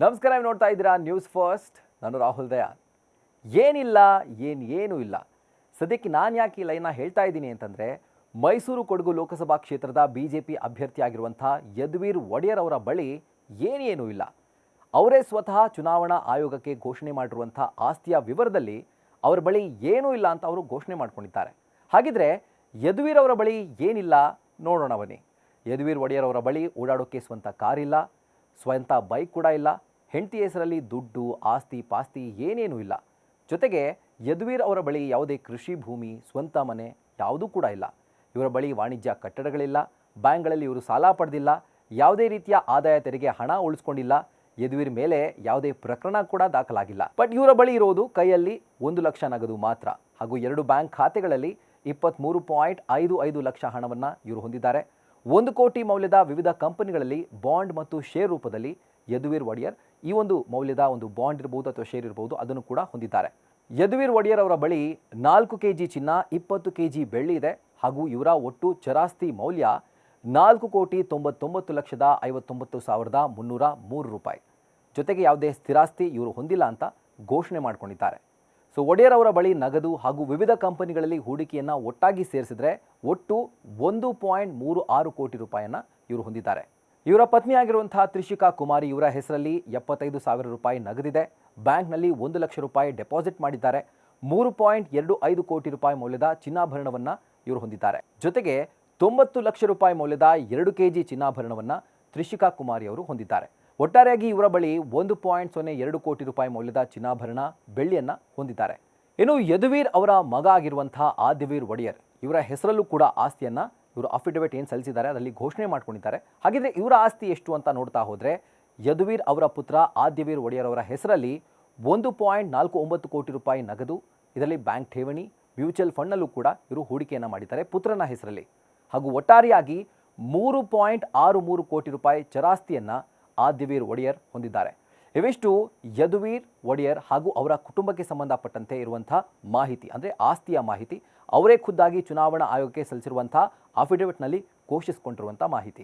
ನಮಸ್ಕಾರ, ನೀವು ನೋಡ್ತಾ ಇದ್ದೀರಾ ನ್ಯೂಸ್ ಫಸ್ಟ್. ನಾನು ರಾಹುಲ್ ದಯಾನ್. ಏನಿಲ್ಲ, ಏನೂ ಇಲ್ಲ. ಸದ್ಯಕ್ಕೆ ನಾನು ಯಾಕೆ ಈ ಲೈನ್ನ ಹೇಳ್ತಾ ಇದ್ದೀನಿ ಅಂತಂದರೆ, ಮೈಸೂರು ಕೊಡಗು ಲೋಕಸಭಾ ಕ್ಷೇತ್ರದ BJP ಅಭ್ಯರ್ಥಿಯಾಗಿರುವಂಥ ಯದುವೀರ್ ಒಡೆಯರ್ ಅವರ ಬಳಿ ಏನೂ ಇಲ್ಲ. ಅವರೇ ಸ್ವತಃ ಚುನಾವಣಾ ಆಯೋಗಕ್ಕೆ ಘೋಷಣೆ ಮಾಡಿರುವಂಥ ಆಸ್ತಿಯ ವಿವರದಲ್ಲಿ ಅವರ ಬಳಿ ಏನೂ ಇಲ್ಲ ಅಂತ ಅವರು ಘೋಷಣೆ ಮಾಡ್ಕೊಂಡಿದ್ದಾರೆ. ಹಾಗಿದ್ರೆ ಯದುವೀರ್ ಅವರ ಬಳಿ ಏನಿಲ್ಲ ನೋಡೋಣ ಬನ್ನಿ. ಯದುವೀರ್ ಒಡೆಯರ್ ಅವರ ಬಳಿ ಓಡಾಡೋಕ್ಕೆ ಸ್ವಂತ ಕಾರಿಲ್ಲ, ಸ್ವಂತ ಬೈಕ್ ಕೂಡ ಇಲ್ಲ. ಹೆಂಡತಿ ಹೆಸರಲ್ಲಿ ದುಡ್ಡು, ಆಸ್ತಿ ಪಾಸ್ತಿ ಏನೇನೂ ಇಲ್ಲ. ಜೊತೆಗೆ ಯದುವೀರ್ ಅವರ ಬಳಿ ಯಾವುದೇ ಕೃಷಿ ಭೂಮಿ, ಸ್ವಂತ ಮನೆ ಯಾವುದೂ ಕೂಡ ಇಲ್ಲ. ಇವರ ಬಳಿ ವಾಣಿಜ್ಯ ಕಟ್ಟಡಗಳಿಲ್ಲ, ಬ್ಯಾಂಕ್ಗಳಲ್ಲಿ ಇವರು ಸಾಲ ಪಡೆದಿಲ್ಲ, ಯಾವುದೇ ರೀತಿಯ ಆದಾಯ ತೆರಿಗೆ ಹಣ ಉಳಿಸ್ಕೊಂಡಿಲ್ಲ. ಯದುವೀರ್ ಮೇಲೆ ಯಾವುದೇ ಪ್ರಕರಣ ಕೂಡ ದಾಖಲಾಗಿಲ್ಲ. ಬಟ್ ಇವರ ಬಳಿ ಇರೋದು ಕೈಯಲ್ಲಿ 1 ಲಕ್ಷ ನಗದು ಮಾತ್ರ, ಹಾಗೂ 2 ಬ್ಯಾಂಕ್ ಖಾತೆಗಳಲ್ಲಿ 23.55 ಲಕ್ಷ ಹಣವನ್ನು ಇವರು ಹೊಂದಿದ್ದಾರೆ. 1 ಕೋಟಿ ಮೌಲ್ಯದ ವಿವಿಧ ಕಂಪನಿಗಳಲ್ಲಿ ಬಾಂಡ್ ಮತ್ತು ಶೇರ್ ರೂಪದಲ್ಲಿ ಯದುವೀರ್ ಒಡೆಯರ್ ಈ ಒಂದು ಮೌಲ್ಯದ ಒಂದು ಬಾಂಡ್ ಇರಬಹುದು ಅಥವಾ ಶೇರ್ ಇರಬಹುದು, ಅದನ್ನು ಕೂಡ ಹೊಂದಿದ್ದಾರೆ. ಯದುವೀರ್ ಒಡೆಯರ್ ಅವರ ಬಳಿ 4 ಕೆಜಿ ಚಿನ್ನ, 20 ಕೆಜಿ ಬೆಳ್ಳಿ ಇದೆ, ಹಾಗೂ ಇವರ ಒಟ್ಟು ಚರಾಸ್ತಿ ಮೌಲ್ಯ 4,59,59,303 ರೂಪಾಯಿ. ಜೊತೆಗೆ ಯಾವುದೇ ಸ್ಥಿರಾಸ್ತಿ ಇವರು ಹೊಂದಿಲ್ಲ ಅಂತ ಘೋಷಣೆ ಮಾಡಿಕೊಂಡಿದ್ದಾರೆ. ಸೊ ಒಡೆಯರ್ ಅವರ ಬಳಿ ನಗದು ಹಾಗೂ ವಿವಿಧ ಕಂಪನಿಗಳಲ್ಲಿ ಹೂಡಿಕೆಯನ್ನು ಒಟ್ಟಾಗಿ ಸೇರಿಸಿದ್ರೆ ಒಟ್ಟು 1.36 ಕೋಟಿ ರೂಪಾಯಿಯನ್ನು ಇವರು ಹೊಂದಿದ್ದಾರೆ. ಇವರ ಪತ್ನಿಯಾಗಿರುವಂತಹ ತ್ರಿಷಿಕಾ ಕುಮಾರಿ ಇವರ ಹೆಸರಲ್ಲಿ 75,000 ರೂಪಾಯಿ ನಗದಿದೆ. ಬ್ಯಾಂಕ್ನಲ್ಲಿ 1 ಲಕ್ಷ ರೂಪಾಯಿ ಡೆಪಾಸಿಟ್ ಮಾಡಿದ್ದಾರೆ. 3.25 ಕೋಟಿ ರೂಪಾಯಿ ಮೌಲ್ಯದ ಚಿನ್ನಾಭರಣವನ್ನು ಇವರು ಹೊಂದಿದ್ದಾರೆ. ಜೊತೆಗೆ 90 ಲಕ್ಷ ರೂಪಾಯಿ ಮೌಲ್ಯದ 2 ಕೆಜಿ ಚಿನ್ನಾಭರಣವನ್ನು ತ್ರಿಷಿಕಾ ಕುಮಾರಿ ಅವರು ಹೊಂದಿದ್ದಾರೆ. ಒಟ್ಟಾರೆಯಾಗಿ ಇವರ ಬಳಿ 1.02 ಕೋಟಿ ರೂಪಾಯಿ ಮೌಲ್ಯದ ಚಿನ್ನಾಭರಣ, ಬೆಳ್ಳಿಯನ್ನು ಹೊಂದಿದ್ದಾರೆ. ಇನ್ನು ಯದುವೀರ್ ಅವರ ಮಗ ಆಗಿರುವಂತಹ ಆದ್ಯವೀರ್ ಒಡೆಯರ್ ಇವರ ಹೆಸರಲ್ಲೂ ಕೂಡ ಆಸ್ತಿಯನ್ನು ಇವರು ಅಫಿಡವಿಟ್ ಏನು ಸಲ್ಲಿಸಿದ್ದಾರೆ ಅದರಲ್ಲಿ ಘೋಷಣೆ ಮಾಡ್ಕೊಂಡಿದ್ದಾರೆ. ಹಾಗಿದ್ರೆ ಇವರ ಆಸ್ತಿ ಎಷ್ಟು ಅಂತ ನೋಡ್ತಾ ಹೋದರೆ, ಯದುವೀರ್ ಅವರ ಪುತ್ರ ಆದ್ಯವೀರ್ ಒಡೆಯರ್ ಅವರ ಹೆಸರಲ್ಲಿ 1.49 ಕೋಟಿ ರೂಪಾಯಿ ನಗದು, ಇದರಲ್ಲಿ ಬ್ಯಾಂಕ್ ಠೇವಣಿ, ಮ್ಯೂಚುವಲ್ ಫಂಡ್ನಲ್ಲೂ ಕೂಡ ಇವರು ಹೂಡಿಕೆಯನ್ನು ಮಾಡಿದ್ದಾರೆ ಪುತ್ರನ ಹೆಸರಲ್ಲಿ. ಹಾಗೂ ಒಟ್ಟಾರೆಯಾಗಿ 3.63 ಕೋಟಿ ರೂಪಾಯಿ ಚರಾಸ್ತಿಯನ್ನು ಆದ್ಯವೀರ್ ಒಡೆಯರ್ ಹೊಂದಿದ್ದಾರೆ. ಇವಿಷ್ಟು ಯದುವೀರ್ ಒಡೆಯರ್ ಹಾಗೂ ಅವರ ಕುಟುಂಬಕ್ಕೆ ಸಂಬಂಧಪಟ್ಟಂತೆ ಇರುವಂಥ ಮಾಹಿತಿ, ಅಂದರೆ ಆಸ್ತಿಯ ಮಾಹಿತಿ. ಅವರೇ ಖುದ್ದಾಗಿ ಚುನಾವಣಾ ಆಯೋಗಕ್ಕೆ ಸಲ್ಲಿಸಿರುವಂಥ ಅಫಿಡವಿಟ್ನಲ್ಲಿ ಘೋಷಿಸಿಕೊಂಡಿರುವಂಥ ಮಾಹಿತಿ.